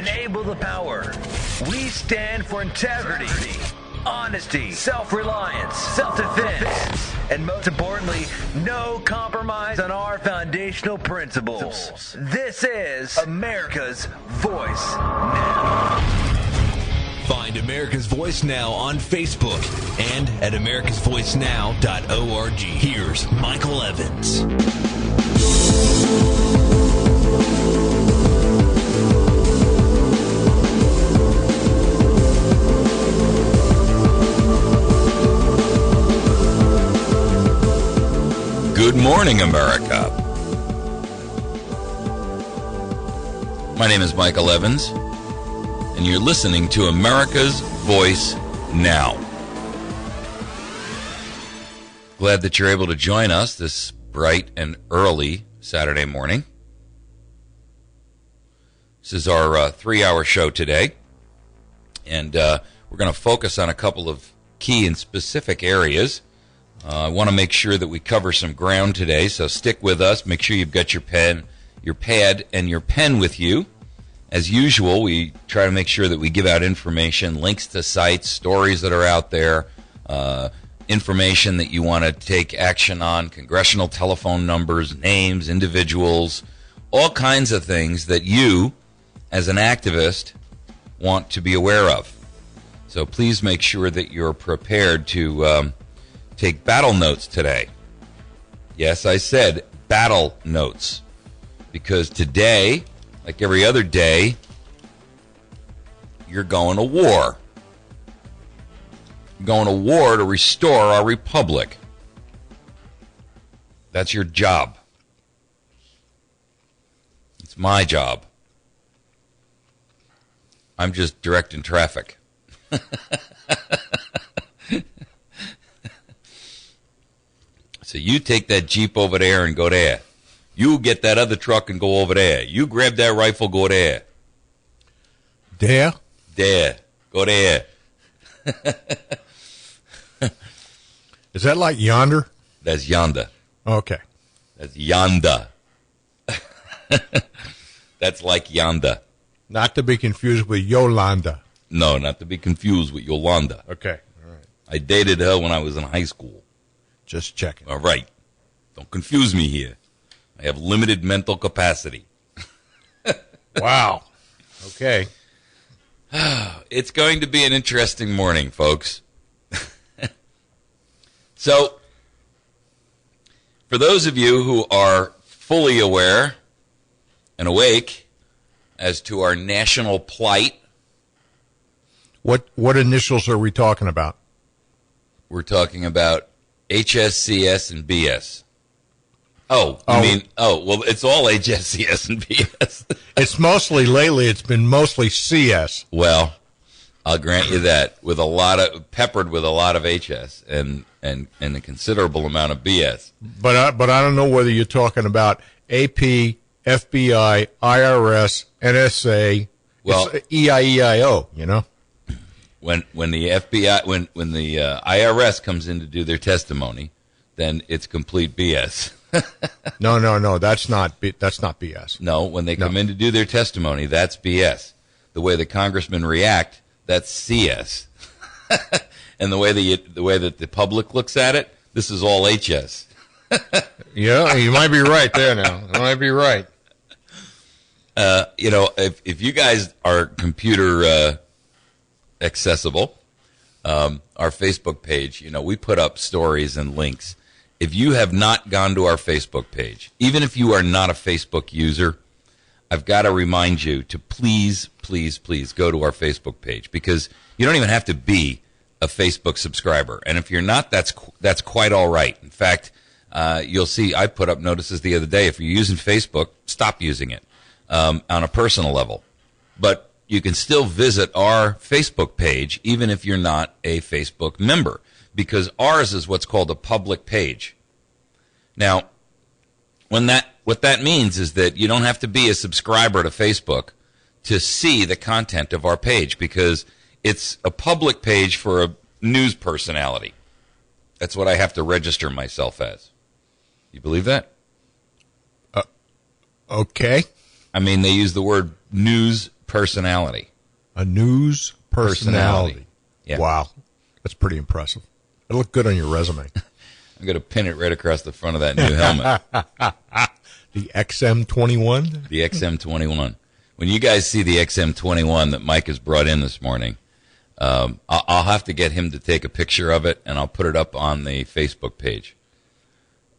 enable the power. We stand for integrity, honesty, self-reliance, self-defense, and most importantly, no compromise on our foundational principles. This is America's Voice Now. Find America's Voice Now on Facebook and at americasvoicenow.org. Here's Michael Evans. Good morning, America. My name is Michael Evans, and you're listening to America's Voice Now. Glad that you're able to join us this bright and early Saturday morning. This is our 3-hour show today, and we're going to focus on a couple of key and specific areas. I want to make sure that we cover some ground today, so stick with us. Make sure you've got your pen, your pad, and your pen with you. As usual, we try to make sure that we give out information, links to sites, stories that are out there, information that you want to take action on, congressional telephone numbers, names, individuals, all kinds of things that you, as an activist, want to be aware of. So please make sure that you're prepared to take battle notes today. Yes, I said battle notes, because today, like every other day, you're going to war. You're going to war to restore our republic. That's your job. It's my job. I'm just directing traffic. So you take that Jeep over there and go there. You get that other truck and go over there. You grab that rifle, go there. There? There. Go there. Is that like yonder? That's yonder. Okay. That's yonder. That's like yonder. Not to be confused with Yolanda. No, not to be confused with Yolanda. Okay. All right. I dated her when I was in high school. Just checking. All right. Don't confuse me here. I have limited mental capacity. Wow. Okay. It's going to be an interesting morning, folks. So, for those of you who are fully aware and awake as to our national plight, What initials are we talking about? we're talking about HSCS and BS. Well, it's all HSCS and BS. It's mostly, lately, it's been mostly CS. Well, I'll grant you that, peppered with a lot of HS and a considerable amount of BS. But I don't know whether you're talking about AP, FBI, IRS, NSA, Well, it's EIEIO, you know? When the FBI, when the IRS comes in to do their testimony, then it's complete BS. No, that's not BS. No, when they come in to do their testimony, that's BS. The way the congressmen react, that's CS. And the way that the public looks at it, this is all HS. Yeah, you might be right there now. You might be right. If you guys are computer accessible, our Facebook page, we put up stories and links. If you have not gone to our Facebook page, even if you are not a Facebook user, I've got to remind you to please, please, please go to our Facebook page, because you don't even have to be a Facebook subscriber. And if you're not, that's quite all right. In fact, you'll see I put up notices the other day. If you're using Facebook, stop using it on a personal level. But you can still visit our Facebook page even if you're not a Facebook member, because ours is what's called a public page. Now, what that means is that you don't have to be a subscriber to Facebook to see the content of our page, because it's a public page for a news personality. That's what I have to register myself as. You believe that? Okay. I mean, they use the word news personality. A news personality. Yeah. Wow. That's pretty impressive. It looked good on your resume. I'm going to pin it right across the front of that new helmet. The XM21? The XM21. When you guys see the XM21 that Mike has brought in this morning, I'll have to get him to take a picture of it, and I'll put it up on the Facebook page.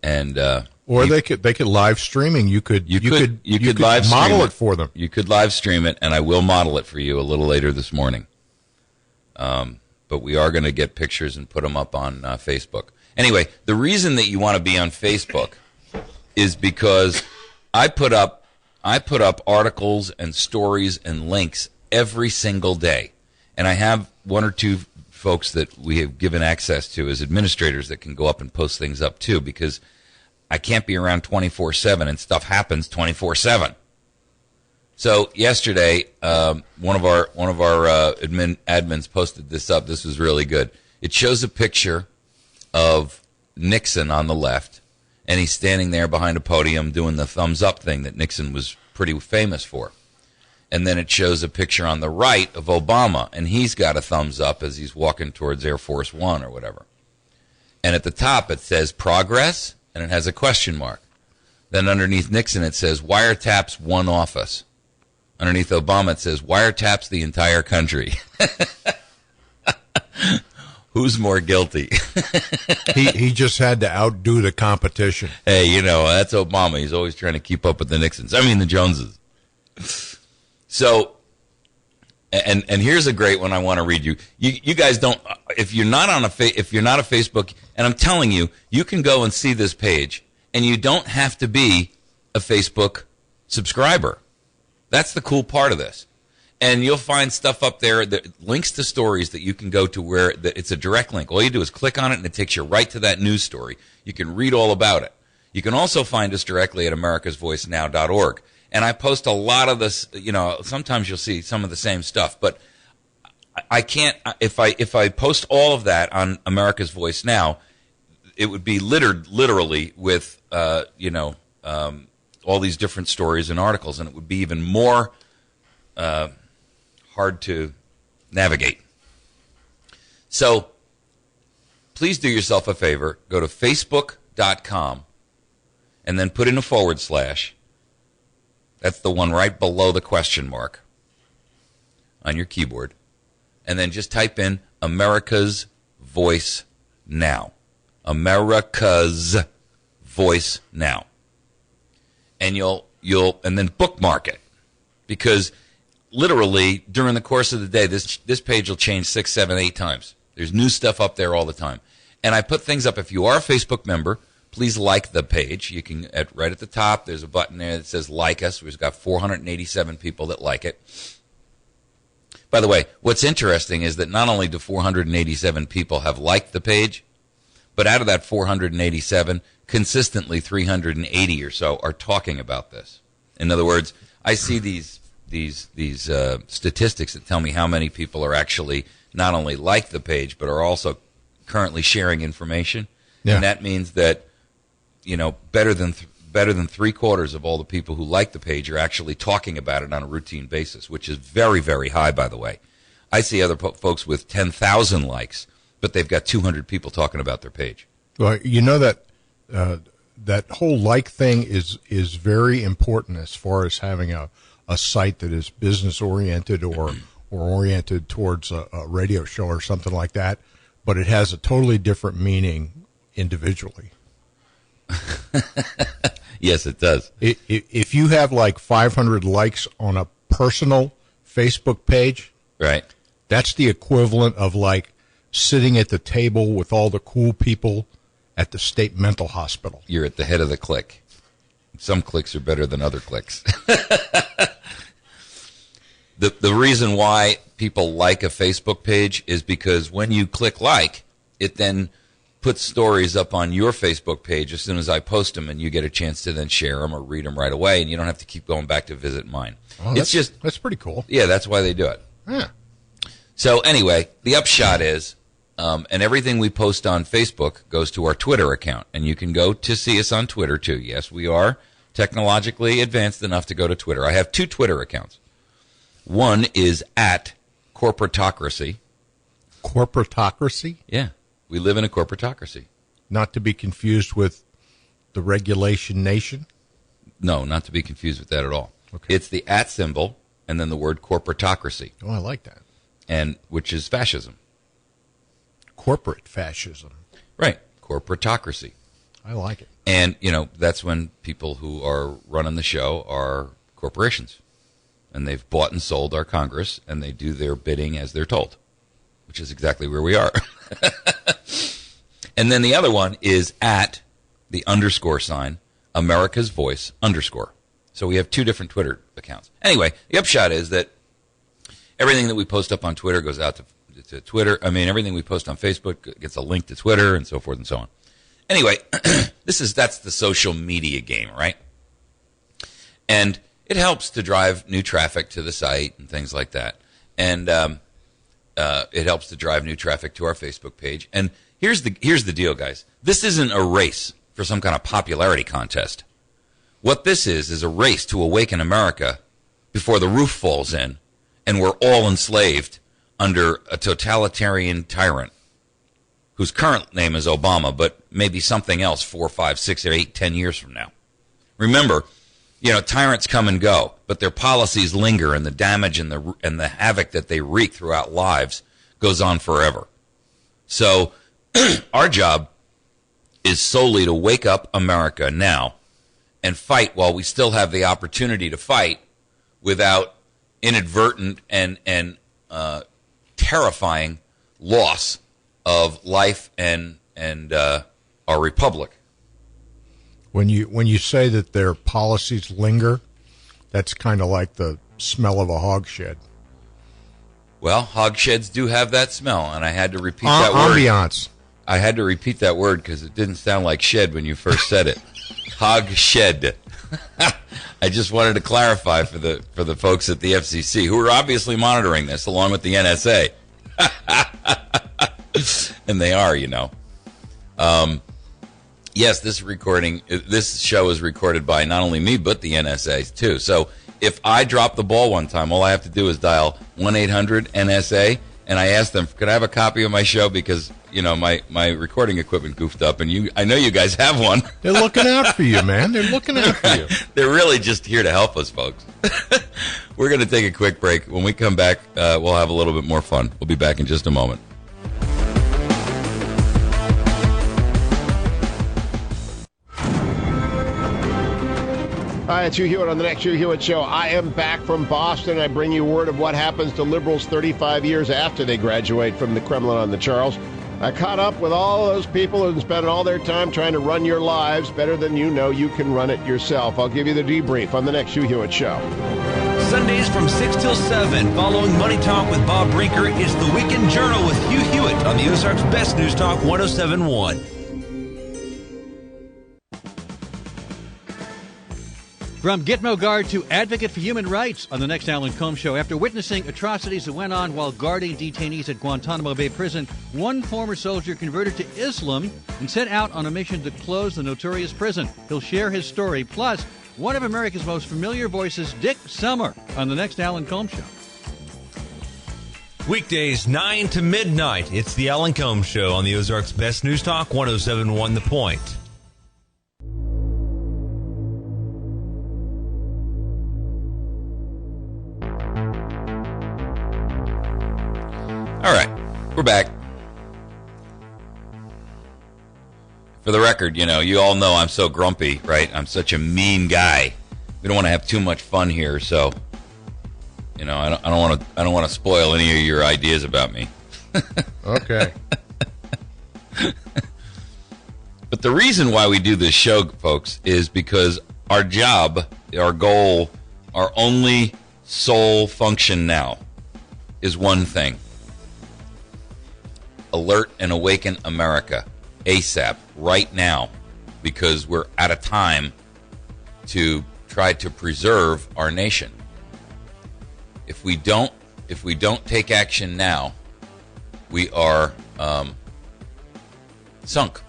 And or they could live streaming. You could live model stream it for them. You could live stream it, and I will model it for you a little later this morning. But we are going to get pictures and put them up on Facebook. Anyway, the reason that you want to be on Facebook is because I put up articles and stories and links every single day, and I have one or two folks that we have given access to as administrators that can go up and post things up too, because I can't be around 24/7 and stuff happens 24/7. So yesterday, one of our admins posted this up. This was really good. It shows a picture of Nixon on the left, and he's standing there behind a podium doing the thumbs up thing that Nixon was pretty famous for. And then it shows a picture on the right of Obama, and he's got a thumbs up as he's walking towards Air Force One or whatever. And at the top it says progress, and it has a question mark. Then underneath Nixon it says wiretaps one office. Underneath Obama it says wiretaps the entire country. Who's more guilty? He just had to outdo the competition. Hey, that's Obama. He's always trying to keep up with the Nixons. I mean, the Joneses. So, and here's a great one I want to read you. You guys don't, if you're not a Facebook, and I'm telling you, you can go and see this page, and you don't have to be a Facebook subscriber. That's the cool part of this. And you'll find stuff up there that links to stories that you can go to where it's a direct link. All you do is click on it, and it takes you right to that news story. You can read all about it. You can also find us directly at americasvoicenow.org. And I post a lot of this, sometimes you'll see some of the same stuff, but I can't, if I post all of that on America's Voice Now, it would be littered literally with, all these different stories and articles, and it would be even more hard to navigate. So please do yourself a favor. Go to facebook.com and then put in a /. That's the one right below the question mark on your keyboard. And then just type in America's Voice Now. America's Voice Now. And you'll then bookmark it. Because literally during the course of the day, this page will change 6, 7, 8 times. There's new stuff up there all the time. And I put things up. If you are a Facebook member, please like the page. You can, right at the top, there's a button there that says like us. We've got 487 people that like it. By the way, what's interesting is that not only do 487 people have liked the page, but out of that 487, consistently 380 or so are talking about this. In other words, I see these statistics that tell me how many people are actually not only like the page, but are also currently sharing information. Yeah. And that means that better than 3/4 of all the people who like the page are actually talking about it on a routine basis, which is very, very high, by the way. I see other folks with 10,000 likes, but they've got 200 people talking about their page. Well, that whole like thing is very important as far as having a site that is business oriented or oriented towards a radio show or something like that, but it has a totally different meaning individually. Yes, it does. If you have like 500 likes on a personal Facebook page, right, that's the equivalent of like sitting at the table with all the cool people at the state mental hospital. You're at the head of the clique. Some cliques are better than other cliques. The reason why people like a Facebook page is because when you click like, it then puts stories up on your Facebook page as soon as I post them, and you get a chance to then share them or read them right away, and you don't have to keep going back to visit mine. Oh, that's pretty cool. Yeah, that's why they do it. Yeah. So anyway, the upshot is, and everything we post on Facebook goes to our Twitter account, and you can go to see us on Twitter too. Yes, we are technologically advanced enough to go to Twitter. I have 2 Twitter accounts. One is at corporatocracy. Corporatocracy? Yeah, we live in a corporatocracy. Not to be confused with the regulation nation? No, not to be confused with that at all. Okay. It's the at symbol and then the word corporatocracy. Oh, I like that. And which is fascism. Corporate fascism. Right, corporatocracy. I like it. And, that's when people who are running the show are corporations. And they've bought and sold our Congress, and they do their bidding as they're told, which is exactly where we are. And then the other one is at the underscore sign, America's Voice underscore. So we have two different Twitter accounts. Anyway, the upshot is that everything that we post up on Twitter goes out to Twitter. I mean, everything we post on Facebook gets a link to Twitter and so forth and so on. Anyway, that's the social media game, right? And it helps to drive new traffic to the site and things like that. And it helps to drive new traffic to our Facebook page. And here's the deal, guys. This isn't a race for some kind of popularity contest. What this is a race to awaken America before the roof falls in and we're all enslaved under a totalitarian tyrant whose current name is Obama, but maybe something else 4, 5, 6, 8, 10 years from now. Remember, tyrants come and go, but their policies linger, and the damage and the havoc that they wreak throughout lives goes on forever. So our job is solely to wake up America now and fight while we still have the opportunity to fight without inadvertent and terrifying loss of life and our republic. When you say that their policies linger, that's kind of like the smell of a hog shed. Well, hog sheds do have that smell, and I had to repeat that word. Ambiance. I had to repeat that word because it didn't sound like shed when you first said it. Hog shed. I just wanted to clarify for the folks at the FCC who are obviously monitoring this along with the NSA. And they are, Yes, this show is recorded by not only me, but the NSA, too. So if I drop the ball one time, all I have to do is dial 1-800-NSA, and I ask them, could I have a copy of my show? Because, my recording equipment goofed up, and I know you guys have one. They're looking out for you, man. They're looking out for you. They're really just here to help us, folks. We're going to take a quick break. When we come back, we'll have a little bit more fun. We'll be back in just a moment. Hi, it's Hugh Hewitt on the next Hugh Hewitt Show. I am back from Boston. I bring you word of what happens to liberals 35 years after they graduate from the Kremlin on the Charles. I caught up with all those people who spend all their time trying to run your lives better than you know you can run it yourself. I'll give you the debrief on the next Hugh Hewitt Show. Sundays from 6 till 7, following Money Talk with Bob Brinker, is the Weekend Journal with Hugh Hewitt on the Ozarks Best News Talk 107.1. From Gitmo Guard to Advocate for Human Rights on the next Alan Colmes Show. After witnessing atrocities that went on while guarding detainees at Guantanamo Bay Prison, one former soldier converted to Islam and set out on a mission to close the notorious prison. He'll share his story, plus one of America's most familiar voices, Dick Summer, on the next Alan Colmes Show. Weekdays 9 to midnight. It's the Alan Colmes Show on the Ozarks Best News Talk 107.1 The Point. All right, we're back. For the record, you all know I'm so grumpy, right? I'm such a mean guy. We don't want to have too much fun here, so I don't want to spoil any of your ideas about me. Okay. But the reason why we do this show, folks, is because our job, our goal, our only sole function now is one thing. Alert and awaken America ASAP, right now, because we're out of time to try to preserve our nation. If we don't take action now, we are sunk.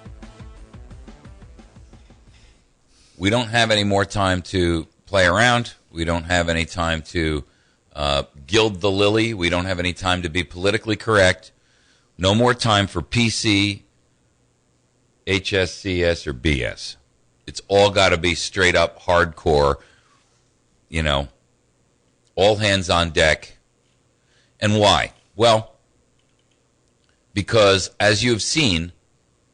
We don't have any more time to play around. We don't have any time to gild the lily. We don't have any time to be politically correct. No more time for PC, HSCS, or BS. It's all got to be straight up hardcore, all hands on deck. And why? Well, because as you've seen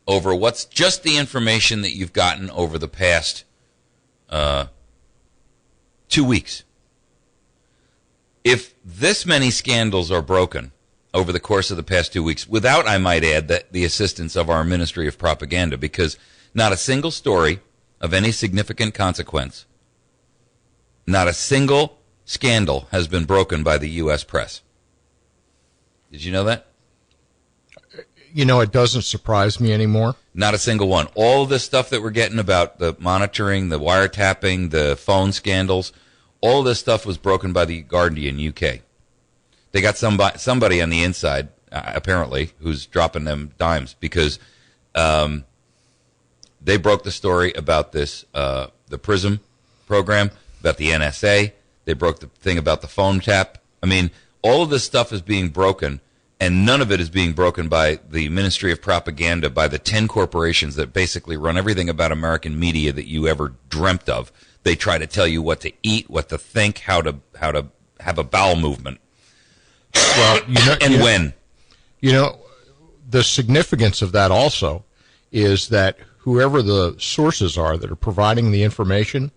over what's just the information that you've gotten over the past 2 weeks, if this many scandals are broken over the course of the past 2 weeks, without, I might add, the assistance of our Ministry of Propaganda, because not a single story of any significant consequence, not a single scandal has been broken by the U.S. press. Did you know that? It doesn't surprise me anymore. Not a single one. All of this stuff that we're getting about the monitoring, the wiretapping, the phone scandals, all of this stuff was broken by the Guardian UK. They got somebody on the inside, apparently, who's dropping them dimes because they broke the story about this, the PRISM program, about the NSA. They broke the thing about the phone tap. I mean, all of this stuff is being broken, and none of it is being broken by the Ministry of Propaganda, by the 10 corporations that basically run everything about American media that you ever dreamt of. They try to tell you what to eat, what to think, how to have a bowel movement. Well, when. The significance of that also is that whoever the sources are that are providing the information,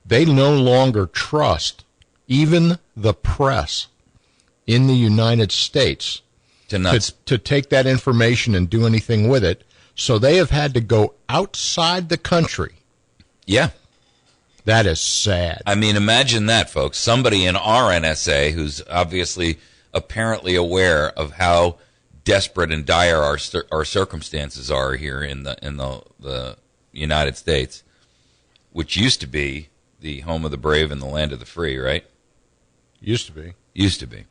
they no longer trust even the press in the United States to take that information and do anything with it. So they have had to go outside the country. Yeah. That is sad. I mean, imagine that, folks. Somebody in our NSA who's obviously apparently aware of how desperate and dire our circumstances are here in the United States, which used to be the home of the brave and the land of the free, right? Used to be. Used to be.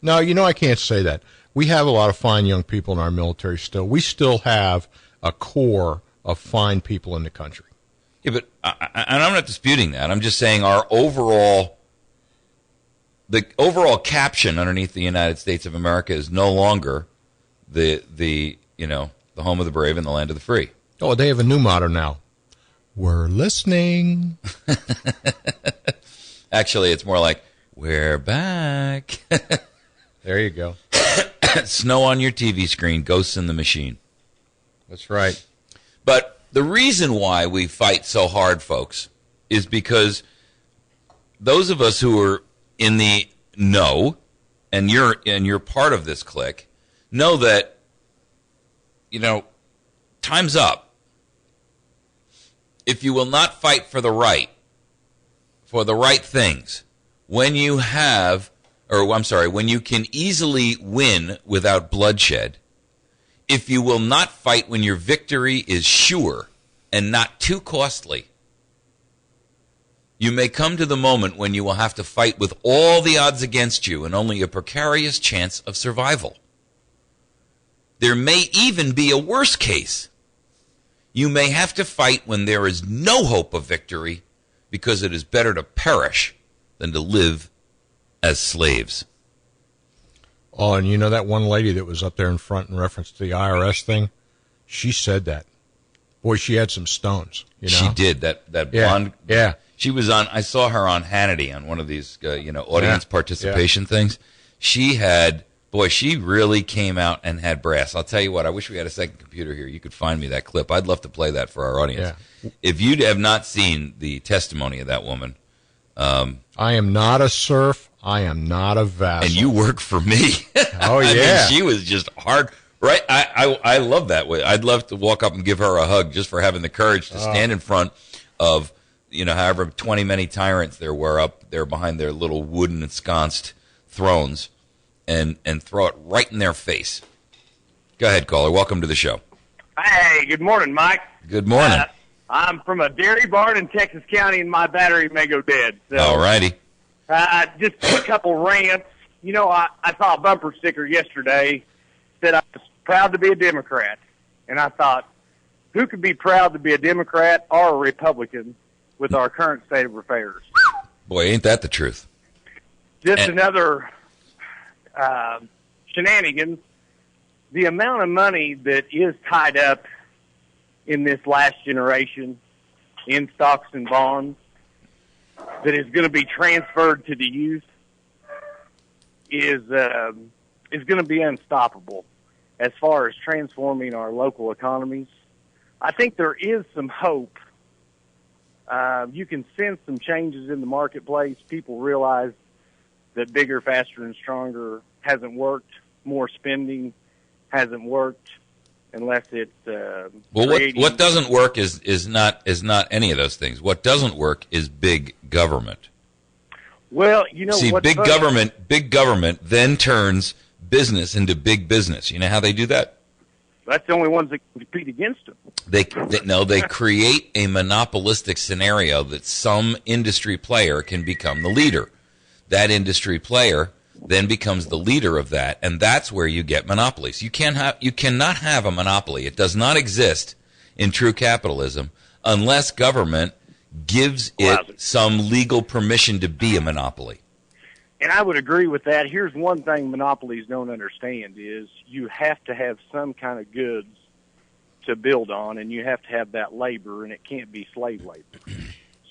No, I can't say that. We have a lot of fine young people in our military still. We still have a core of fine people in the country. Yeah, but and I'm not disputing that. I'm just saying the overall caption underneath the United States of America is no longer the home of the brave and the land of the free. Oh, they have a new motto now. We're listening. Actually, it's more like, we're back. There you go. Snow on your TV screen, ghosts in the machine. That's right. But the reason why we fight so hard, folks, is because those of us who are in the know, and you're part of this clique, know that, time's up. If you will not fight for the right things, when you can easily win without bloodshed, if you will not fight when your victory is sure and not too costly, you may come to the moment when you will have to fight with all the odds against you and only a precarious chance of survival. There may even be a worse case. You may have to fight when there is no hope of victory, because it is better to perish than to live as slaves. Oh, and that one lady that was up there in front in reference to the IRS thing, she said that. Boy, she had some stones. She did. That blonde. Yeah. She was on. I saw her on Hannity on one of these, audience participation things. She had. Boy, she really came out and had brass. I'll tell you what. I wish we had a second computer here. You could find me that clip. I'd love to play that for our audience. Yeah. If you have not seen the testimony of that woman, I am not a serf. I am not a vassal. And you work for me. Oh, yeah. I mean, she was just hard. Right? I love that way. I'd love to walk up and give her a hug just for having the courage to stand in front of, however 20 many tyrants there were up there behind their little wooden ensconced thrones and throw it right in their face. Go ahead, caller. Welcome to the show. Hey, good morning, Mike. Good morning. I'm from a dairy barn in Texas County, and my battery may go dead. So, all righty. Just a couple rants. I saw a bumper sticker yesterday that I was proud to be a Democrat. And I thought, who could be proud to be a Democrat or a Republican with our current state of affairs? Boy, ain't that the truth. just another shenanigans. The amount of money that is tied up in this last generation in stocks and bonds that is going to be transferred to the youth is going to be unstoppable as far as transforming our local economies. I think there is some hope. You can sense some changes in the marketplace. People realize that bigger, faster, and stronger hasn't worked. More spending hasn't worked unless it's what doesn't work is not any of those things. What doesn't work is big government. Well, you know, see, big government then turns business into big business. You know how they do that? That's the only ones that can compete against them. They create a monopolistic scenario that some industry player can become the leader. That industry player then becomes the leader of that, and that's where you get monopolies. You cannot have a monopoly. It does not exist in true capitalism unless government gives it some legal permission to be a monopoly. And I would agree with that. Here's one thing monopolies don't understand is you have to have some kind of goods to build on, and you have to have that labor, and it can't be slave labor.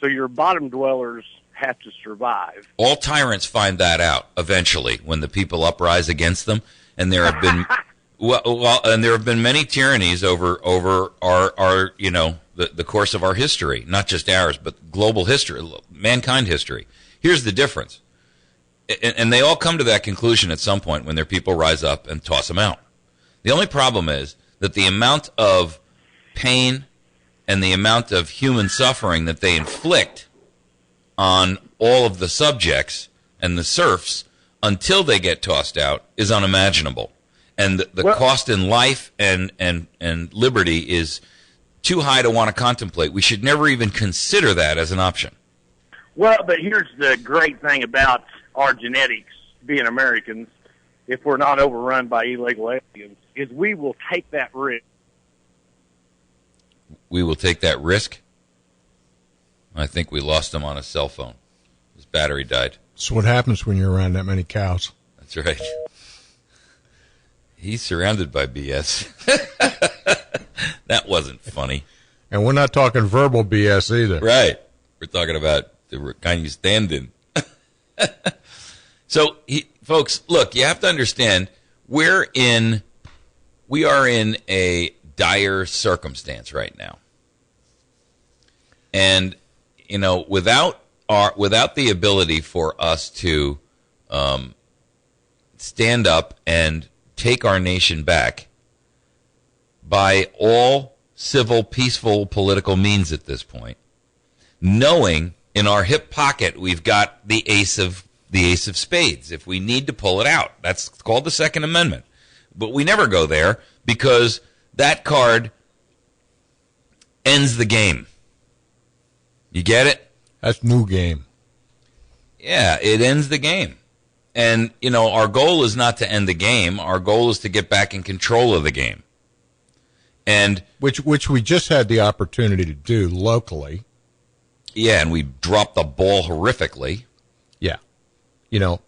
So your bottom dwellers have to survive. All tyrants find that out eventually when the people uprise against them, and there have been and there have been many tyrannies over our the course of our history, not just ours, but global history, mankind history. Here's the difference. And they all come to that conclusion at some point when their people rise up and toss them out. The only problem is that the amount of pain and the amount of human suffering that they inflict on all of the subjects and the serfs until they get tossed out is unimaginable. And the cost in life and liberty is too high to want to contemplate. We should never even consider that as an option. Well, but here's the great thing about our genetics, being Americans, if we're not overrun by illegal aliens, is we will take that risk. We will take that risk? I think we lost him on a cell phone. His battery died. So what happens when you're around that many cows? That's right. He's surrounded by BS. That wasn't funny. And we're not talking verbal BS either. Right. We're talking about the kind you stand in. So, folks, look, you have to understand, we are in a dire circumstance right now. And, you know, without the ability for us to stand up and take our nation back by all civil, peaceful, political means at this point, knowing in our hip pocket we've got the ace of spades. If we need to pull it out, that's called the Second Amendment. But we never go there because that card ends the game. You get it? That's new game. Yeah, it ends the game. And, you know, our goal is not to end the game. Our goal is to get back in control of the game. And which we just had the opportunity to do locally. Yeah, and we dropped the ball horrifically. Yeah. You know.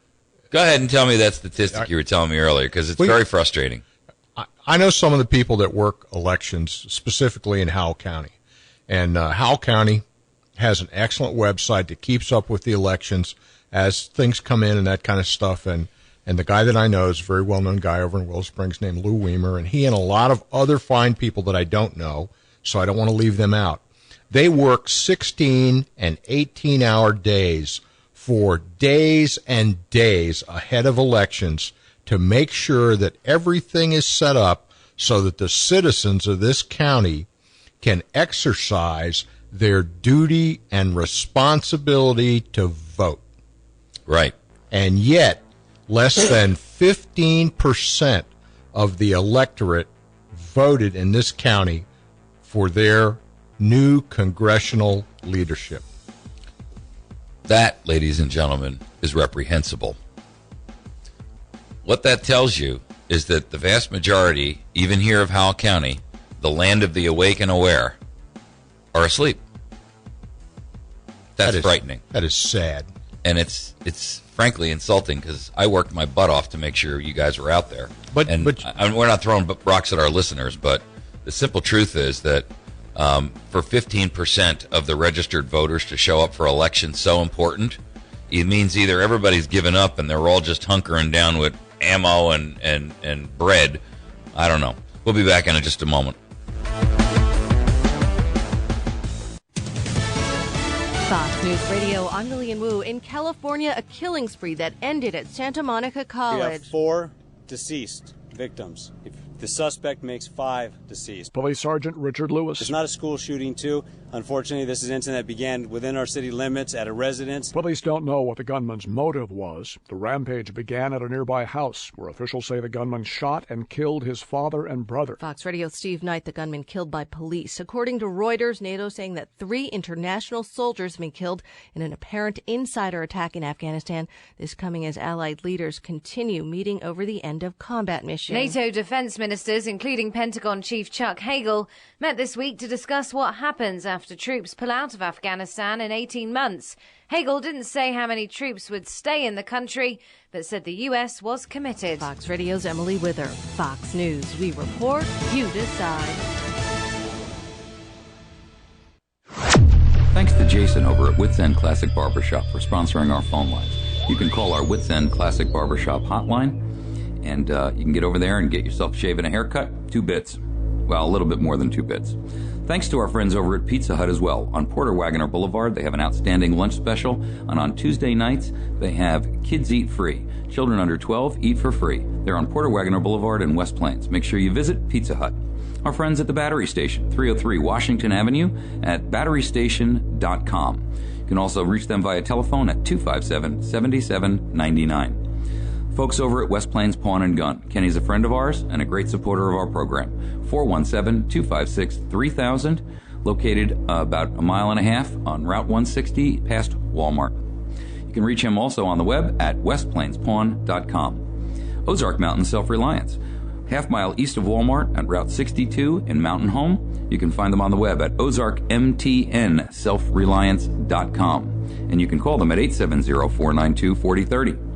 Go ahead and tell me that statistic you were telling me earlier, because it's very frustrating. I know some of the people that work elections, specifically in Howell County. And Howell County has an excellent website that keeps up with the elections as things come in and that kind of stuff. And the guy that I know is a very well-known guy over in Willow Springs named Lou Weimer, and he and a lot of other fine people that I don't know, so I don't want to leave them out. They work 16 and 18-hour days for days and days ahead of elections to make sure that everything is set up so that the citizens of this county can exercise their duty and responsibility to vote. Right. And yet, less than 15% of the electorate voted in this county for their new congressional leadership. That, ladies and gentlemen, is reprehensible. What that tells you is that the vast majority, even here of Howell County, the land of the awake and aware, are asleep. That's frightening. That is sad. And it's frankly insulting because I worked my butt off to make sure you guys were out there. But we're not throwing rocks at our listeners, but the simple truth is that for 15% of the registered voters to show up for elections so important, it means either everybody's given up and they're all just hunkering down with ammo and bread. I don't know. We'll be back in just a moment. Fox News Radio, I'm Lillian Wu. In California, a killing spree that ended at Santa Monica College. We have 4 deceased victims. If the suspect makes 5 deceased. Police Sergeant Richard Lewis. It's not a school shooting, too. Unfortunately, this is an incident that began within our city limits at a residence. Police don't know what the gunman's motive was. The rampage began at a nearby house, where officials say the gunman shot and killed his father and brother. Fox Radio Steve Knight, the gunman killed by police. According to Reuters, NATO saying that 3 international soldiers have been killed in an apparent insider attack in Afghanistan. This coming as allied leaders continue meeting over the end of combat mission. NATO defense ministers, including Pentagon Chief Chuck Hagel, met this week to discuss what happens after troops pull out of Afghanistan in 18 months. Hagel didn't say how many troops would stay in the country, but said the U.S. was committed. Fox Radio's Emily Wither. Fox News. We report, you decide. Thanks to Jason over at Wits End Classic Barbershop for sponsoring our phone lines. You can call our Wits End Classic Barbershop hotline, and you can get over there and get yourself a shave and a haircut. 2 bits. Well, a little bit more than 2 bits. Thanks to our friends over at Pizza Hut as well. On Porter Wagoner Boulevard, they have an outstanding lunch special. And on Tuesday nights, they have Kids Eat Free. Children under 12 eat for free. They're on Porter Wagoner Boulevard in West Plains. Make sure you visit Pizza Hut. Our friends at the Battery Station, 303 Washington Avenue at batterystation.com. You can also reach them via telephone at 257-7799. Folks over at West Plains Pawn and Gun. Kenny's a friend of ours and a great supporter of our program. 417-256-3000, located about a mile and a half on Route 160 past Walmart. You can reach him also on the web at westplainspawn.com. Ozark Mountain Self-Reliance, half-mile east of Walmart at Route 62 in Mountain Home. You can find them on the web at ozarkmtnselfreliance.com. And you can call them at 870-492-4030.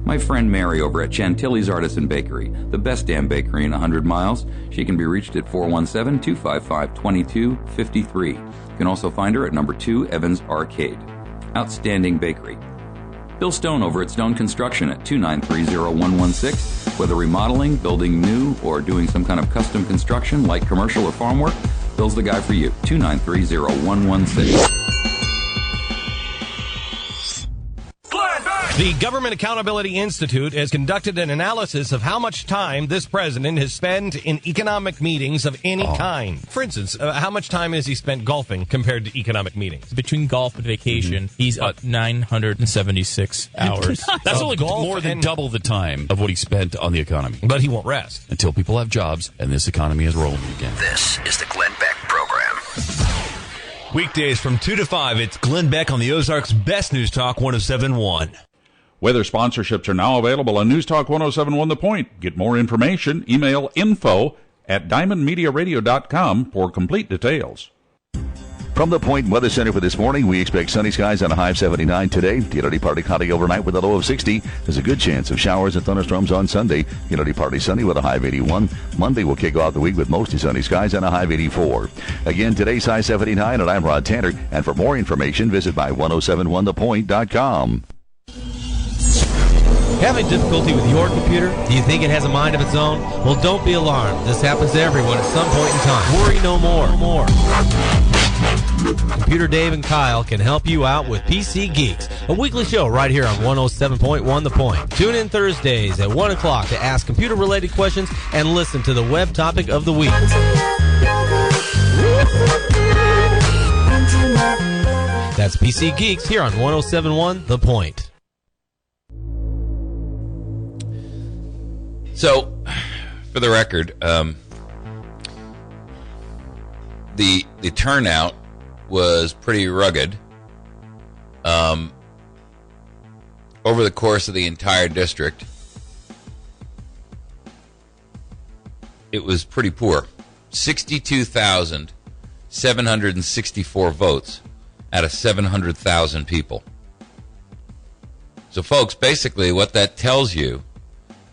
My friend Mary over at Chantilly's Artisan Bakery, the best damn bakery in 100 miles. She can be reached at 417-255-2253. You can also find her at number 2 Evans Arcade. Outstanding bakery. Bill Stone over at Stone Construction at 2930116. Whether remodeling, building new, or doing some kind of custom construction like commercial or farm work, Bill's the guy for you. 2930116. The Government Accountability Institute has conducted an analysis of how much time this president has spent in economic meetings of any kind. For instance, how much time has he spent golfing compared to economic meetings? Between golf and vacation, he's up 976 hours. That's only more than double the time of what he spent on the economy. But he won't rest until people have jobs and this economy is rolling again. This is the Glenn Beck Program. Weekdays from 2 to 5, it's Glenn Beck on the Ozark's Best News Talk 107.1. Weather sponsorships are now available on News Talk 107.1 The Point. Get more information, email info@diamondmediaradio.com for complete details. From the Point Weather Center for this morning, we expect sunny skies on a high of 79 today. Unity Party cloudy overnight with a low of 60. There's a good chance of showers and thunderstorms on Sunday. Unity Party sunny with a high of 81. Monday will kick off the week with mostly sunny skies and a high of 84. Again, today's high 79, and I'm Rod Tanner. And for more information, visit by 1071thepoint.com. Having difficulty with your computer? Do you think it has a mind of its own? Well, don't be alarmed. This happens to everyone at some point in time. Worry no more. Computer Dave and Kyle can help you out with PC Geeks, a weekly show right here on 107.1 The Point. Tune in Thursdays at 1 o'clock to ask computer-related questions and listen to the web topic of the week. That's PC Geeks here on 107.1 The Point. So, for the record, the turnout was pretty rugged. Over the course of the entire district, it was pretty poor. 62,764 votes out of 700,000 people. So, folks, basically what that tells you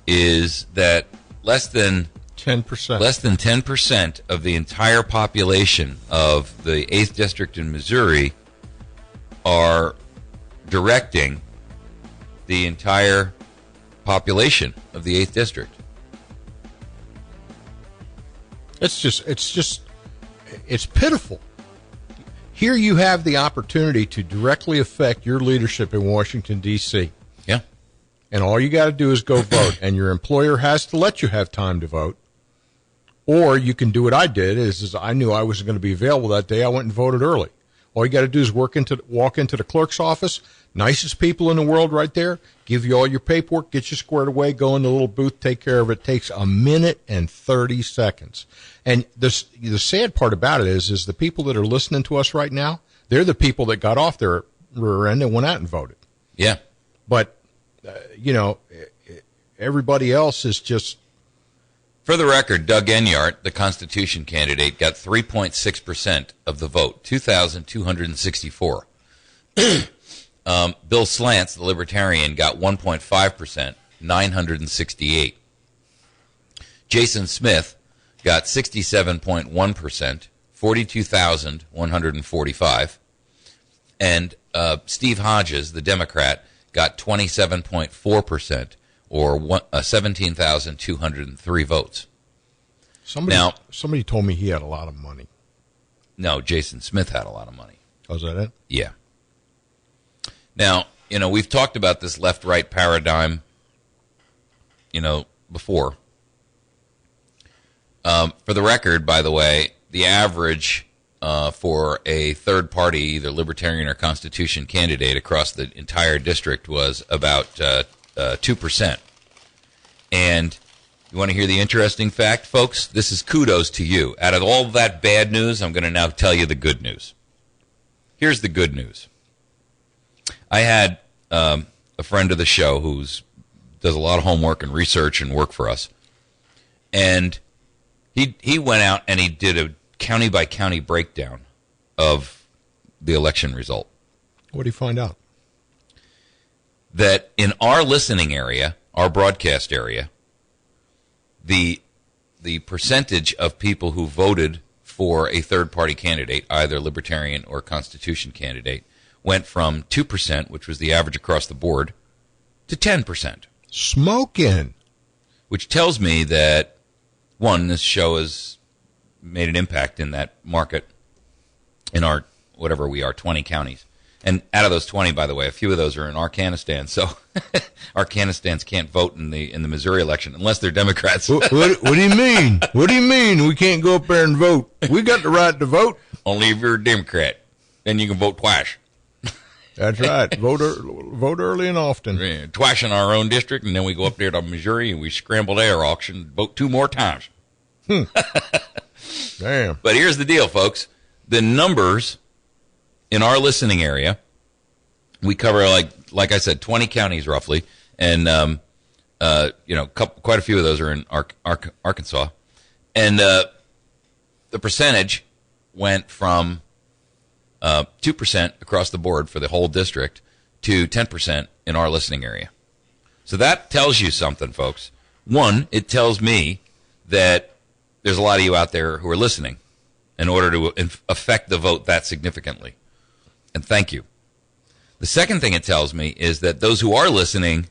is that less than 10% of the entire population of the 8th District in Missouri are directing the entire population of the 8th District. It's pitiful. Here you have the opportunity to directly affect your leadership in Washington, D.C. Yeah. And all you got to do is go vote, and your employer has to let you have time to vote. Or you can do what I did, is I knew I wasn't going to be available that day. I went and voted early. All you got to do is walk into the clerk's office, nicest people in the world right there, give you all your paperwork, get you squared away, go in the little booth, take care of it. It takes a minute and 30 seconds. And the sad part about it is the people that are listening to us right now, they're the people that got off their rear end and went out and voted. Yeah. But, everybody else is just... For the record, Doug Enyart, the Constitution candidate, got 3.6% of the vote, 2,264. Bill Slants, the Libertarian, got 1.5%, 968. Jason Smith got 67.1%, 42,145. And Steve Hodges, the Democrat, got 27.4%, or 17,203 votes. Somebody told me he had a lot of money. No, Jason Smith had a lot of money. Oh, is that it? Yeah. Now, we've talked about this left-right paradigm, before. For the record, by the way, the average for a third party, either Libertarian or Constitution candidate across the entire district was about 2%. And you want to hear the interesting fact, folks? This is kudos to you. Out of all that bad news, I'm going to now tell you the good news. Here's the good news. I had a friend of the show who does a lot of homework and research and work for us. And he went out and he did a county-by-county breakdown of the election result. What did he find out? That in our listening area, our broadcast area, the percentage of people who voted for a third-party candidate, either Libertarian or Constitution candidate, went from 2%, which was the average across the board, to 10%. Smoking. Which tells me that, one, this show has made an impact in that market in our, whatever we are, 20 counties. And out of those 20, by the way, a few of those are in Arkanistan, so Arkanistans can't vote in the Missouri election unless they're Democrats. What do you mean? What do you mean we can't go up there and vote? We got the right to vote. Only if you're a Democrat. Then you can vote twice. That's right. Vote early and often. Yeah, twice in our own district, and then we go up there to Missouri and we scramble the air auction, vote 2 more times. Damn. But here's the deal, folks. The numbers in our listening area, we cover, like I said, 20 counties roughly, and quite a few of those are in Arkansas. And the percentage went from 2% across the board for the whole district to 10% in our listening area. So that tells you something, folks. One, it tells me that there's a lot of you out there who are listening in order to affect the vote that significantly. And thank you. The second thing it tells me is that those who are listening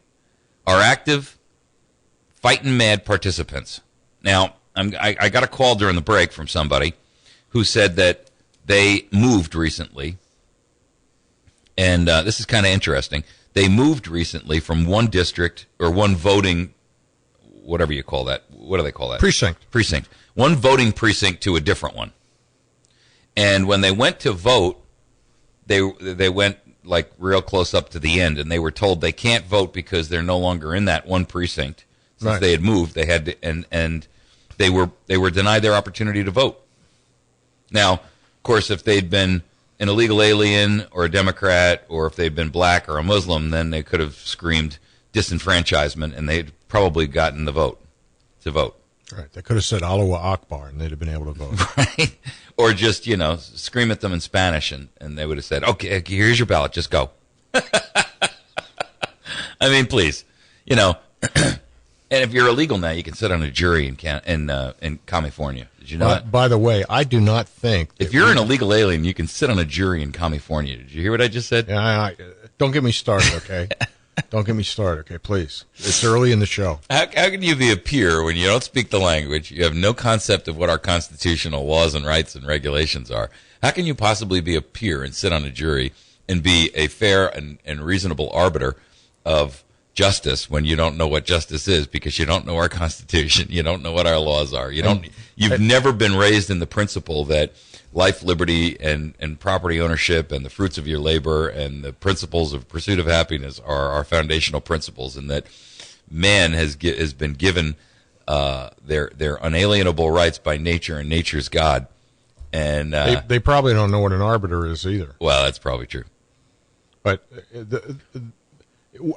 are active, fighting mad participants. Now, I got a call during the break from somebody who said that they moved recently, and this is kind of interesting. They moved recently from one district or one voting, whatever you call that. What do they call that? Precinct. One voting precinct to a different one. And when they went to vote, they went like real close up to the end, and they were told they can't vote because they're no longer in that one precinct. Since Right. they had moved, they had to, and they were denied their opportunity to vote. Now, of course, if they'd been an illegal alien or a Democrat, or if they'd been black or a Muslim, then they could have screamed disenfranchisement, and they'd probably gotten the vote to vote. Right. They could have said Allahu Akbar, and they'd have been able to vote. Right. Or just, scream at them in Spanish, and they would have said, okay, here's your ballot, just go. I mean, please, and if you're illegal now, you can sit on a jury in California. Did you know that? By the way, I do not think if you're an illegal alien, you can sit on a jury in California. Did you hear what I just said? Yeah, don't get me started, okay? Don't get me started, okay, please. It's early in the show. How can you be a peer when you don't speak the language, you have no concept of what our constitutional laws and rights and regulations are? How can you possibly be a peer and sit on a jury and be a fair and reasonable arbiter of justice when you don't know what justice is because you don't know our Constitution, you don't know what our laws are. You've never been raised in the principle that life, liberty, and property ownership and the fruits of your labor and the principles of pursuit of happiness are our foundational principles, and that man has been given their unalienable rights by nature and nature's God. And they probably don't know what an arbiter is either. Well, that's probably true. But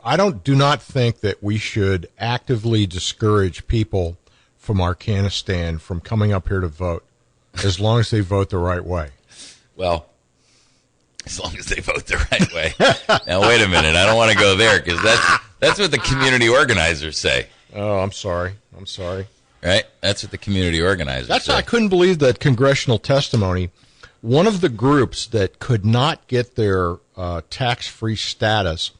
I do not think that we should actively discourage people from Afghanistan from coming up here to vote, as long as they vote the right way. Well, as long as they vote the right way. Now, wait a minute. I don't want to go there because that's what the community organizers say. Oh, I'm sorry. Right? That's what the community organizers say. I couldn't believe that congressional testimony. One of the groups that could not get their tax-free status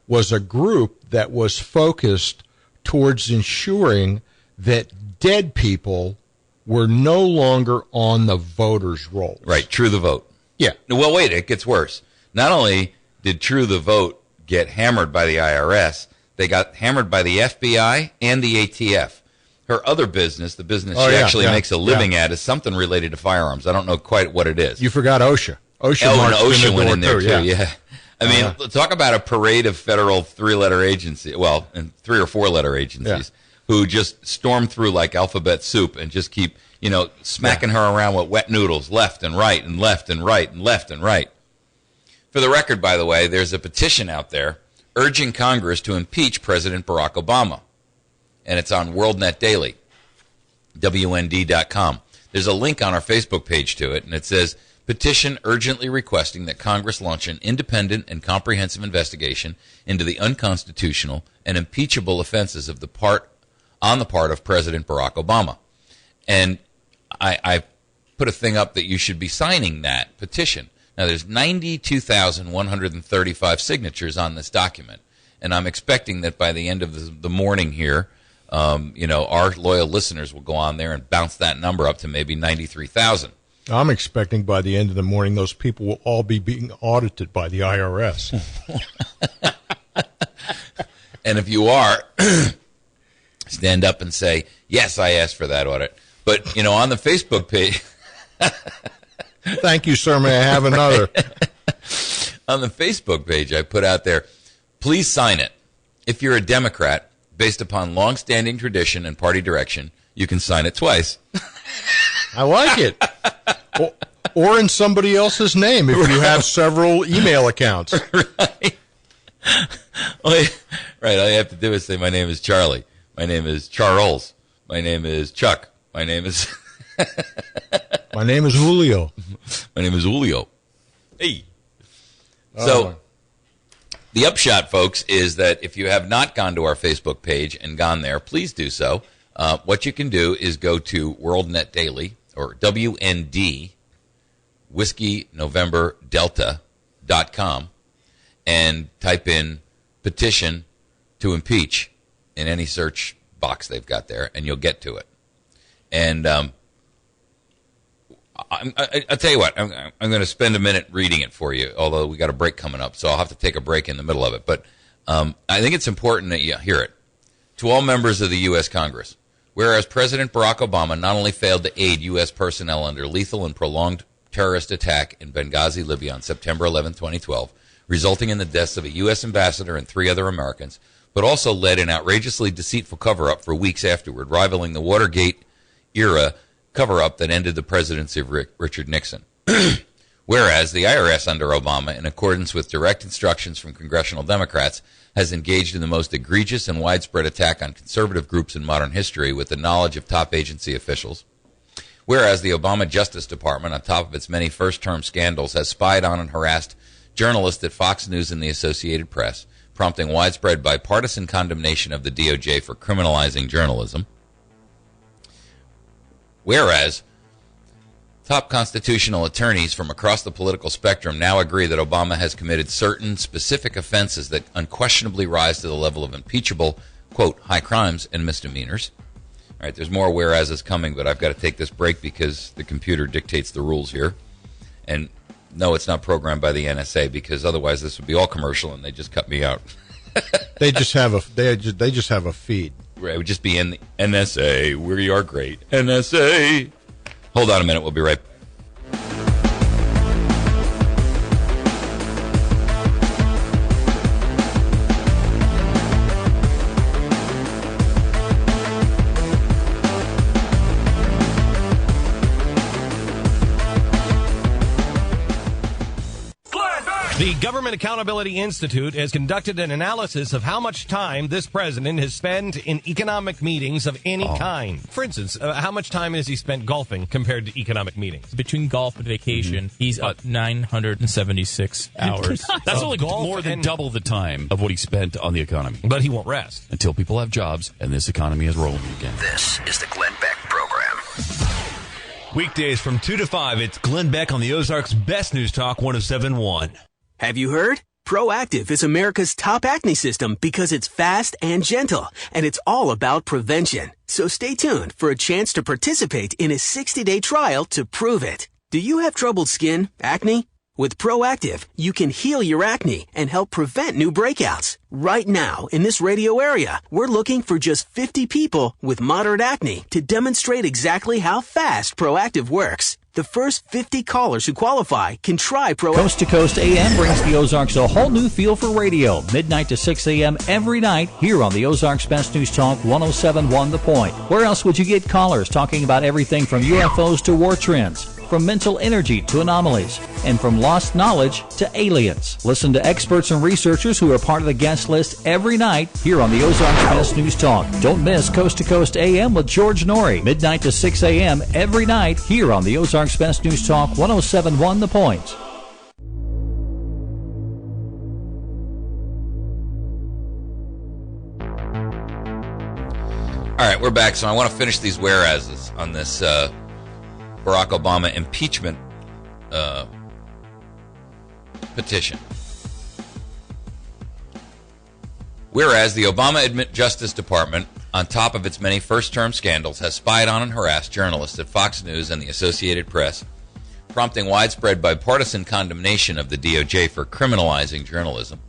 was a group that was focused towards ensuring that dead people were no longer on the voters' rolls. Right, True the Vote. Yeah. Well, wait, it gets worse. Not only did True the Vote get hammered by the IRS, they got hammered by the FBI and the ATF. Her other business, the business she actually makes a living at, is something related to firearms. I don't know quite what it is. You forgot OSHA. OSHA went in there, too, yeah. I mean, talk about a parade of federal three-letter agencies, and 3 or 4-letter agencies, who just storm through like alphabet soup and just keep, smacking her around with wet noodles, left and right and left and right and left and right. For the record, by the way, there's a petition out there urging Congress to impeach President Barack Obama. And it's on WorldNet Daily, WND.com. There's a link on our Facebook page to it, and it says, petition urgently requesting that Congress launch an independent and comprehensive investigation into the unconstitutional and impeachable offenses on the part of President Barack Obama. And I put a thing up that you should be signing that petition. Now, there's 92,135 signatures on this document, and I'm expecting that by the end of the morning here, our loyal listeners will go on there and bounce that number up to maybe 93,000. I'm expecting by the end of the morning those people will all be being audited by the IRS. And if you are, stand up and say, yes, I asked for that audit. But, on the Facebook page. Thank you, sir. May I have another? On the Facebook page, I put out there, please sign it. If you're a Democrat, based upon long-standing tradition and party direction, you can sign it twice. I like it. Or in somebody else's name if you have several email accounts. Right. Right. All you have to do is say, my name is Charlie. My name is Charles. My name is Chuck. My name is... My name is Julio. My name is Julio. Hey. So, the upshot, folks, is that if you have not gone to our Facebook page and gone there, please do so. What you can do is go to WorldNet Daily, or WND, Whiskey November Delta.com, and type in petition to impeach in any search box they've got there, and you'll get to it. And I'll tell you what, I'm going to spend a minute reading it for you, although we got a break coming up, so I'll have to take a break in the middle of it. But I think it's important that you hear it. To all members of the U.S. Congress, whereas President Barack Obama not only failed to aid U.S. personnel under lethal and prolonged terrorist attack in Benghazi, Libya on September 11, 2012, resulting in the deaths of a U.S. ambassador and 3 other Americans, but also led an outrageously deceitful cover-up for weeks afterward, rivaling the Watergate-era cover-up that ended the presidency of Richard Nixon. Whereas the IRS under Obama, in accordance with direct instructions from congressional Democrats, has engaged in the most egregious and widespread attack on conservative groups in modern history with the knowledge of top agency officials. Whereas the Obama Justice Department, on top of its many first-term scandals, has spied on and harassed journalists at Fox News and the Associated Press, prompting widespread bipartisan condemnation of the DOJ for criminalizing journalism. Whereas top constitutional attorneys from across the political spectrum now agree that Obama has committed certain specific offenses that unquestionably rise to the level of impeachable, quote, high crimes and misdemeanors. All right, there's more whereases coming, but I've got to take this break because the computer dictates the rules here. And no, it's not programmed by the NSA, because otherwise this would be all commercial and they just cut me out. They just have a feed. Right, it would just be in the NSA. We are great. NSA. Hold on a minute. We'll be right back. The Government Accountability Institute has conducted an analysis of how much time this president has spent in economic meetings of any kind. For instance, how much time has he spent golfing compared to economic meetings? Between golf and vacation, he's up 976 hours. That's only more than double the time of what he spent on the economy. But he won't rest until people have jobs and this economy is rolling again. This is the Glenn Beck Program. Weekdays from 2 to 5, it's Glenn Beck on the Ozarks Best News Talk 107.1. Have you heard? Proactive is America's top acne system because it's fast and gentle, and it's all about prevention. So stay tuned for a chance to participate in a 60-day trial to prove it. Do you have troubled skin, acne? With Proactive, you can heal your acne and help prevent new breakouts. Right now, in this radio area, we're looking for just 50 people with moderate acne to demonstrate exactly how fast Proactive works. The first 50 callers who qualify can try Proactive. Coast to Coast AM brings the Ozarks a whole new feel for radio. Midnight to 6 a.m. every night here on the Ozarks Best News Talk 107.1 The Point. Where else would you get callers talking about everything from UFOs to war trends, from mental energy to anomalies, and from lost knowledge to aliens? Listen to experts and researchers who are part of the guest list every night here on the Ozarks Best News Talk. Don't miss Coast to Coast AM with George Norrie. Midnight to 6 a.m. every night here on the Ozarks Best News Talk 107.1 The Point. All right, we're back. So I want to finish these whereases on this Barack Obama impeachment petition. Whereas the Obama Justice Department, on top of its many first-term scandals, has spied on and harassed journalists at Fox News and the Associated Press, prompting widespread bipartisan condemnation of the DOJ for criminalizing journalism.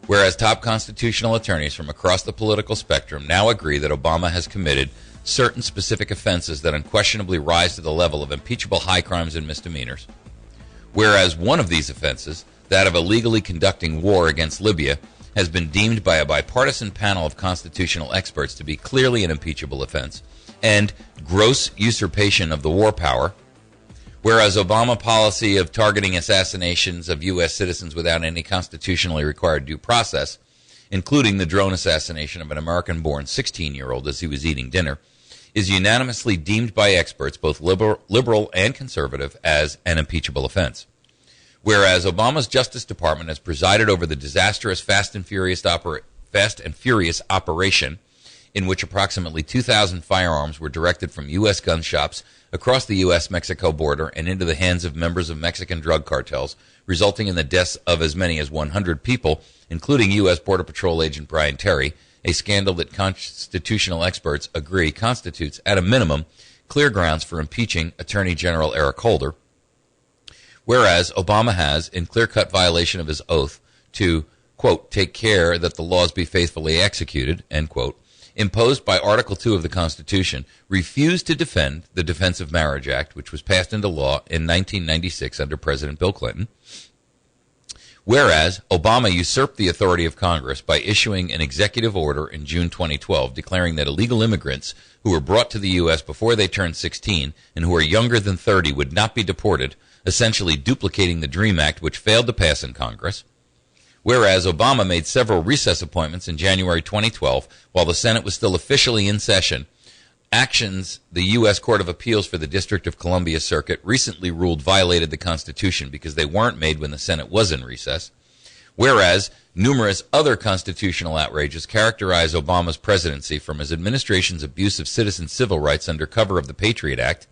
Whereas top constitutional attorneys from across the political spectrum now agree that Obama has committed certain specific offenses that unquestionably rise to the level of impeachable high crimes and misdemeanors. Whereas one of these offenses, that of illegally conducting war against Libya, has been deemed by a bipartisan panel of constitutional experts to be clearly an impeachable offense, and gross usurpation of the war power. Whereas Obama policy of targeting assassinations of U.S. citizens without any constitutionally required due process, including the drone assassination of an American-born 16-year-old as he was eating dinner, is unanimously deemed by experts, both liberal and conservative, as an impeachable offense. Whereas Obama's Justice Department has presided over the disastrous Fast and Furious operation, in which approximately 2,000 firearms were directed from U.S. gun shops across the U.S.-Mexico border and into the hands of members of Mexican drug cartels, resulting in the deaths of as many as 100 people, including U.S. Border Patrol agent Brian Terry, a scandal that constitutional experts agree constitutes, at a minimum, clear grounds for impeaching Attorney General Eric Holder. Whereas Obama has, in clear-cut violation of his oath to, quote, take care that the laws be faithfully executed, end quote, imposed by Article 2 of the Constitution, refused to defend the Defense of Marriage Act, which was passed into law in 1996 under President Bill Clinton. Whereas Obama usurped the authority of Congress by issuing an executive order in June 2012 declaring that illegal immigrants who were brought to the U.S. before they turned 16 and who are younger than 30 would not be deported, essentially duplicating the DREAM Act, which failed to pass in Congress. Whereas Obama made several recess appointments in January 2012 while the Senate was still officially in session, actions the U.S. Court of Appeals for the District of Columbia Circuit recently ruled violated the Constitution because they weren't made when the Senate was in recess. Whereas numerous other constitutional outrages characterize Obama's presidency, from his administration's abuse of citizen civil rights under cover of the Patriot Act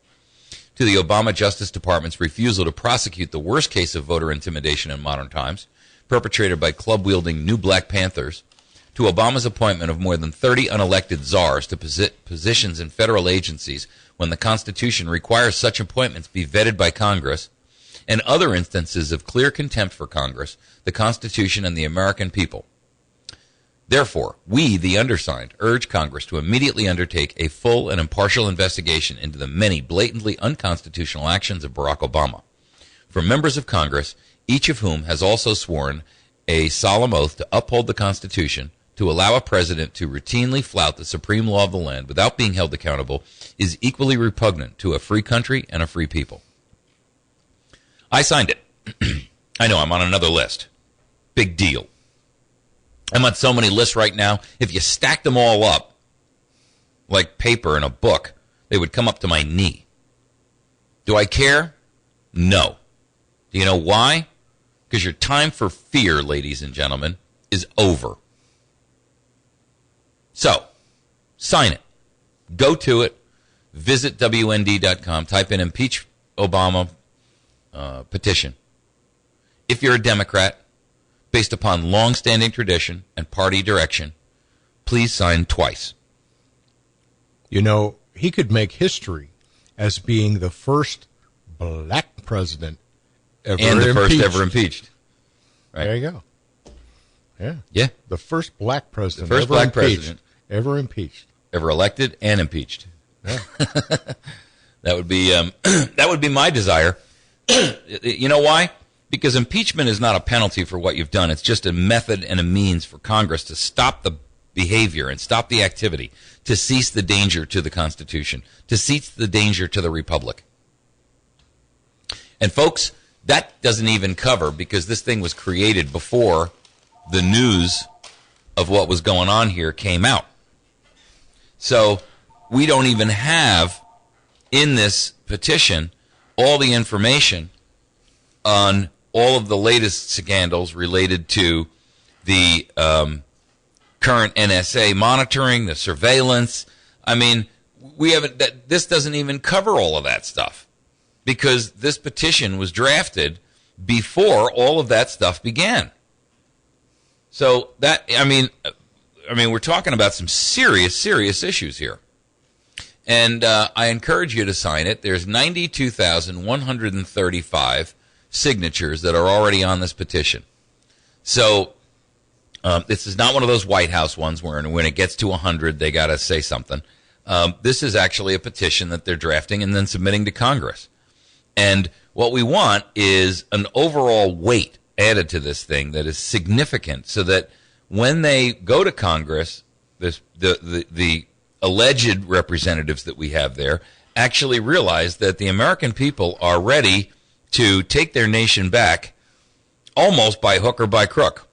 to the Obama Justice Department's refusal to prosecute the worst case of voter intimidation in modern times, perpetrated by club-wielding New Black Panthers, to Obama's appointment of more than 30 unelected czars to positions in federal agencies when the Constitution requires such appointments be vetted by Congress, and other instances of clear contempt for Congress, the Constitution, and the American people. Therefore, we, the undersigned, urge Congress to immediately undertake a full and impartial investigation into the many blatantly unconstitutional actions of Barack Obama. From members of Congress, each of whom has also sworn a solemn oath to uphold the Constitution, to allow a president to routinely flout the supreme law of the land without being held accountable is equally repugnant to a free country and a free people. I signed it. I know, I'm on another list. Big deal. I'm on so many lists right now. If you stacked them all up like paper in a book, they would come up to my knee. Do I care? No. Do you know why? Because your time for fear, ladies and gentlemen, is over. So, sign it. Go to it. Visit WND.com. Type in impeach Obama petition. If you're a Democrat, based upon long-standing tradition and party direction, please sign twice. You know, he could make history as being the first black president ever and the impeached. first ever impeached. Right. There you go. Yeah. Yeah. The first black president. The first ever black impeached. president. Ever impeached. Ever elected and impeached. Yeah. That would be my desire. You know why? Because impeachment is not a penalty for what you've done. It's just a method and a means for Congress to stop the behavior and stop the activity, to cease the danger to the Constitution, to cease the danger to the Republic. And folks, that doesn't even cover, because this thing was created before the news of what was going on here came out. So we don't even have in this petition all the information on all of the latest scandals related to the current NSA monitoring, the surveillance. I mean, this doesn't even cover all of that stuff, because this petition was drafted before all of that stuff began. So that, I mean, we're talking about some serious, serious issues here. And I encourage you to sign it. There's 92,135 signatures that are already on this petition. So this is not one of those White House ones where when it gets to 100, they got to say something. This is actually a petition that they're drafting and then submitting to Congress. And what we want is an overall weight added to this thing that is significant, so that when they go to Congress, the alleged representatives that we have there actually realize that the American people are ready to take their nation back almost by hook or by crook.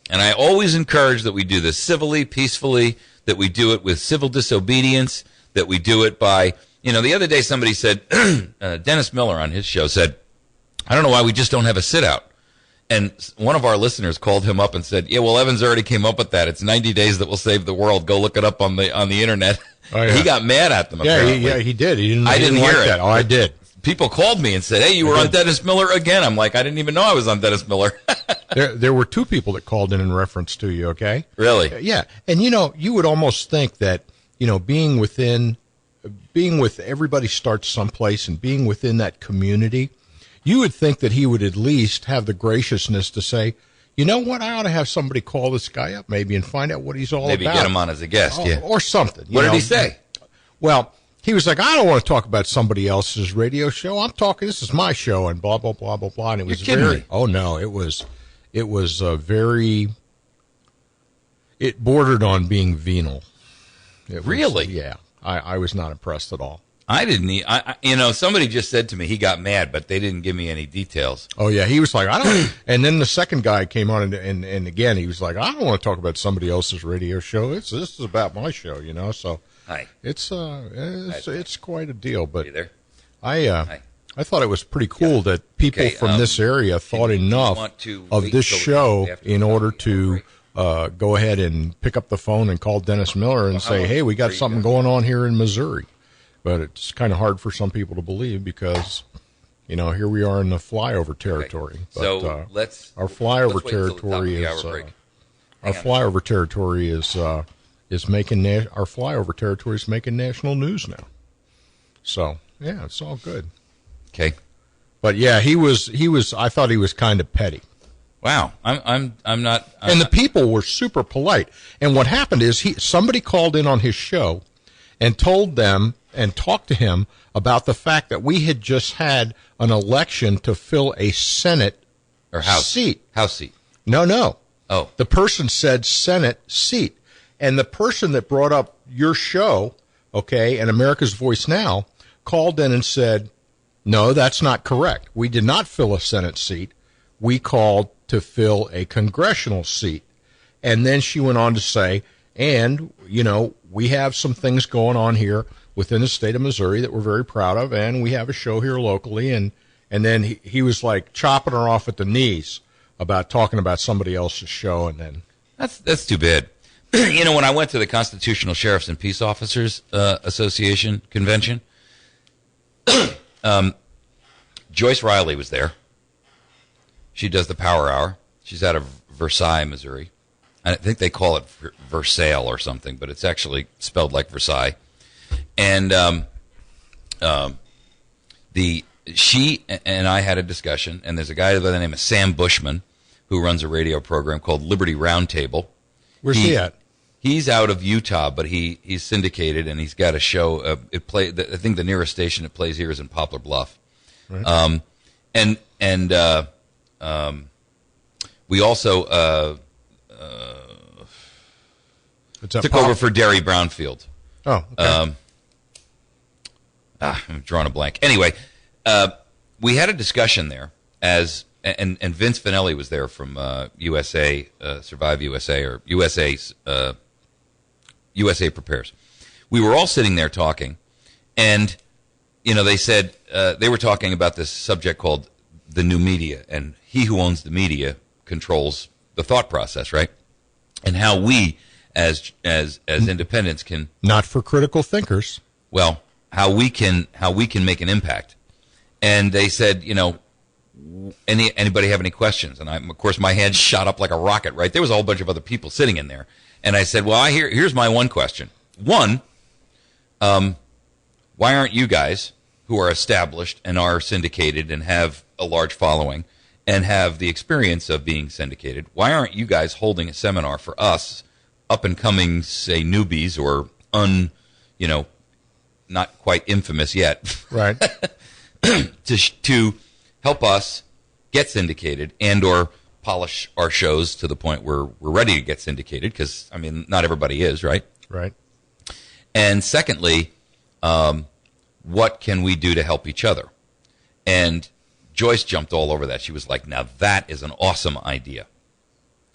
And I always encourage that we do this civilly, peacefully, that we do it with civil disobedience, that we do it by, the other day somebody said, Dennis Miller on his show said, I don't know why we just don't have a sit-out. And one of our listeners called him up and said, yeah, well, Evans already came up with that. It's 90 days that will save the world. Go look it up on the internet. Oh, yeah. He got mad at them, apparently. He did. I didn't hear like it. That. Oh, I did. People called me and said, hey, you were on Dennis Miller again. I'm like, I didn't even know I was on Dennis Miller. There were two people that called in reference to you, okay? Really? Yeah. And, you would almost think that, being with everybody starts someplace and being within that community, you would think that he would at least have the graciousness to say, you know what, I ought to have somebody call this guy up maybe and find out what he's all maybe about. Maybe get him on as a guest, yeah. Or something. What did he say? Well, he was like, I don't want to talk about somebody else's radio show. I'm talking, this is my show, and blah, blah, blah, blah, blah. And it was very, oh no, it was very, it bordered on being venal. Really? Yeah. I was not impressed at all. I didn't. Somebody just said to me he got mad, but they didn't give me any details. Oh yeah, he was like, I don't. And then the second guy came on, and again he was like, I don't want to talk about somebody else's radio show. This is about my show, So hi. It's quite a deal. But you there? I I thought it was pretty cool that people from this area thought enough of this show in order to go ahead and pick up the phone and call Dennis Miller and say, hey, we got something going on here in Missouri. But it's kind of hard for some people to believe because, here we are in the flyover territory. Okay. But, So our flyover territory is making national news now. So yeah, it's all good. Okay. But yeah, he was. I thought he was kind of petty. Wow, I'm not. And the people were super polite. And what happened is somebody called in on his show and told them and talked to him about the fact that we had just had an election to fill a Senate or House seat. House seat. No. Oh. The person said Senate seat. And the person that brought up your show, and America's Voice Now, called in and said, no, that's not correct. We did not fill a Senate seat. We called to fill a congressional seat. And then she went on to say, and, we have some things going on here within the state of Missouri that we're very proud of, and we have a show here locally. And then he was like chopping her off at the knees about talking about somebody else's show. And then that's too bad. When I went to the Constitutional Sheriffs and Peace Officers Association convention, Joyce Riley was there. She does the Power Hour. She's out of Versailles, Missouri. I think they call it Versailles or something, but it's actually spelled like Versailles. And she and I had a discussion, and there's a guy by the name of Sam Bushman who runs a radio program called Liberty Roundtable. Where's he at? He's out of Utah, but he's syndicated, and he's got a show. I think the nearest station it plays here is in Poplar Bluff. Right. We also took over for Derry Brownfield. Oh, okay. I'm drawing a blank. Anyway, we had a discussion there and Vince Finelli was there from USA, Survive USA, or USA Prepares. We were all sitting there talking, and they said they were talking about this subject called the new media, and he who owns the media controls the thought process, right? And how we, as independents, can not for critical thinkers. Well, how we can make an impact. And they said, anybody have any questions? And of course, my hand shot up like a rocket. Right, there was a whole bunch of other people sitting in there, and I said, well, here's my one question. One, why aren't you guys, who are established and are syndicated and have a large following and have the experience of being syndicated, why aren't you guys holding a seminar for us up and coming, say, newbies or not quite infamous yet, right? to help us get syndicated and or polish our shows to the point where we're ready to get syndicated, because not everybody is, right? Right. And secondly, what can we do to help each other? And Joyce jumped all over that. She was like, now that is an awesome idea.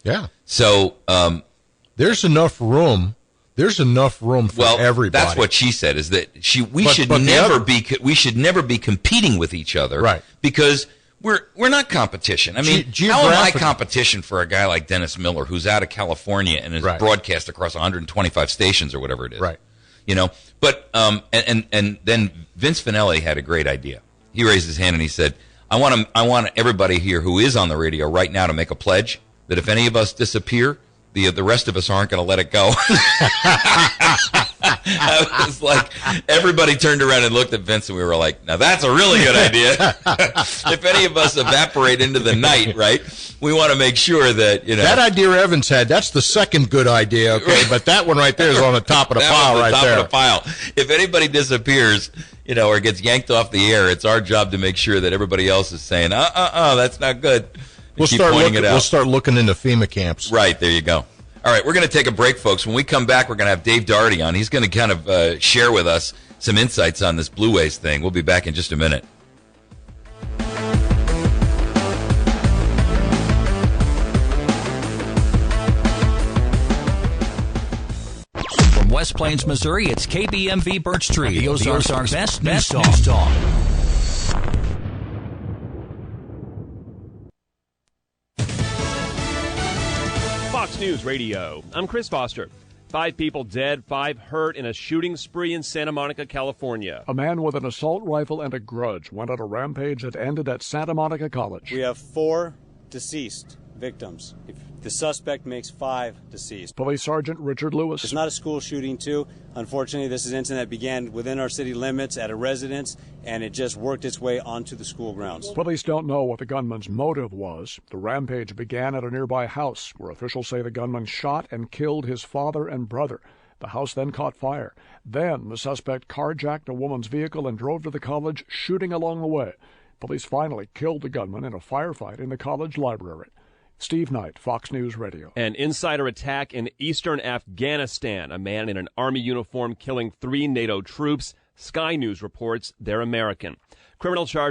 Yeah. So there's enough room. There's enough room for everybody. That's what she said, is that we should never be competing with each other, right? Because we're not competition. How am I competition for a guy like Dennis Miller, who's out of California and is broadcast across 125 stations or whatever it is? Right. But and then Vince Finelli had a great idea. He raised his hand and he said, I want everybody here who is on the radio right now to make a pledge that if any of us disappear, the rest of us aren't going to let it go. I was like, everybody turned around and looked at Vince, and we were like, now that's a really good idea. If any of us evaporate into the night, right, we want to make sure that, That idea Evans had, that's the second good idea, okay? But that one right there is on the top of the pile right there. Top of the pile. If anybody disappears, or gets yanked off the air, it's our job to make sure that everybody else is saying, that's not good. We'll start looking into FEMA camps. Right, there you go. All right, we're going to take a break, folks. When we come back, we're going to have Dave Doherty on. He's going to kind of share with us some insights on this Blue Ways thing. We'll be back in just a minute. From West Plains, Missouri, it's KBMV Birch Tree, the Ozarks' best news talk. News Radio. I'm Chris Foster. 5 people dead, 5 hurt in a shooting spree in Santa Monica, California. A man with an assault rifle and a grudge went on a rampage that ended at Santa Monica College. We have 4 deceased victims. The suspect makes 5 deceased. Police Sergeant Richard Lewis. It's not a school shooting, too. Unfortunately, this is an incident that began within our city limits at a residence, and it just worked its way onto the school grounds. Police don't know what the gunman's motive was. The rampage began at a nearby house, where officials say the gunman shot and killed his father and brother. The house then caught fire. Then the suspect carjacked a woman's vehicle and drove to the college, shooting along the way. Police finally killed the gunman in a firefight in the college library. Steve Knight, Fox News Radio. An insider attack in eastern Afghanistan. A man in an army uniform killing 3 NATO troops. Sky News reports they're American. Criminal charges